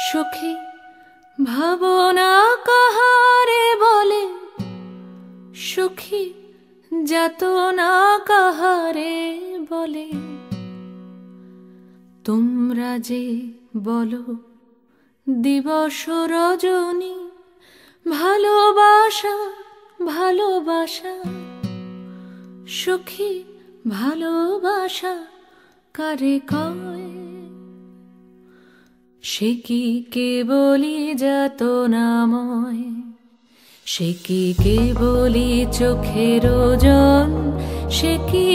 সুখী ভাবনা কাহারে বলে, সুখী যাতনা কাহারে বলে। তোমরা যে বলো দিবস রজনী, ভালোবাসা ভালোবাসা। সুখী ভালোবাসা কারে কয়? সে কি কেবলি যাতনাময়, সে কি কেবলি চোখের জল, সে কি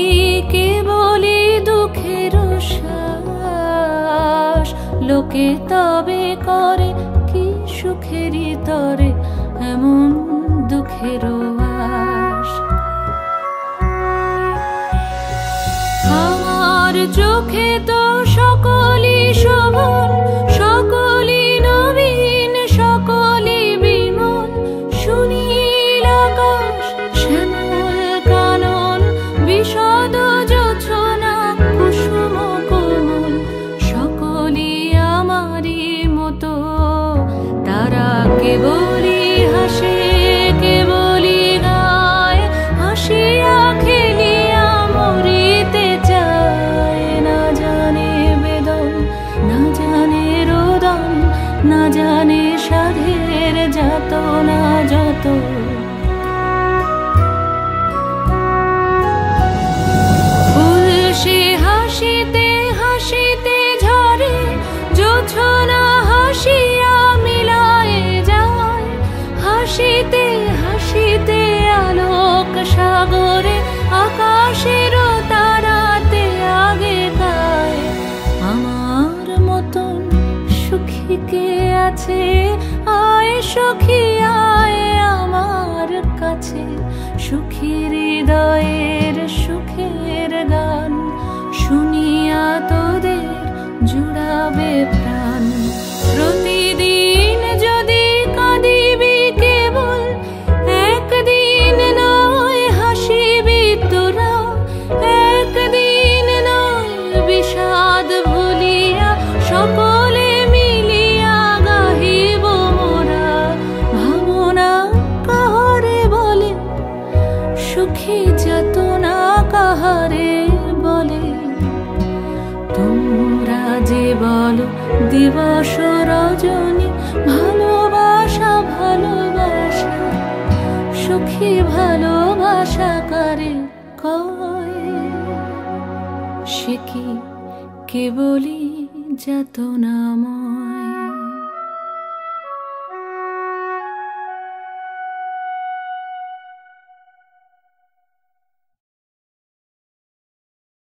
কেবলি দুঃখের শ্বাস। লোকে তবে করে কি সুখেরই তরে এমন দুঃখের আশ। আমার চোখে তো সকলই শোভন, সকলই নবীন, সকলই বিমল। সুনীল আকাশ, শ্যামল কানন, বিশদ জোছনা, কুসুম কোমল। সকলই আমারই মতো, তারা কেবলই হাসে, কেবলই গায়, হাসিয়া খেলিয়া মরিতে চায়। না জানে বেদন, না জানে রোদন, না জানে সাধের যাতনা যত। ফুল সে হাসিতে হাসিতে ঝরে, জোছনা হাসিয়া মিলায় যায়। হাসিতে হাসিতে আলোক সাগরে, আকাশের তারাতে আগে গায়। আমার মতন সুখী কে আছে? আয় সখী আয় আমার কাছে। সুখী হৃদয়ের সুখের গান শুনিয়া তোদের জুড়াবে প্রাণ। প্রতিদিন যদি কাঁদিবি কেবল, একদিন নয় হাসিবি তোরা। একদিন নয় বিষাদ ভুলিয়া, সকলে মিলিয়া গাহিব মোরা। ভাবনা কাহারে বলে, সুখী যাতনা কাহারে বলে। তোমরা যে বলো দিবস রজনী, ভালোবাসা ভালোবাসা। সুখী ভালোবাসা কারে কয়? সে কি কেবলি যাতনাময়।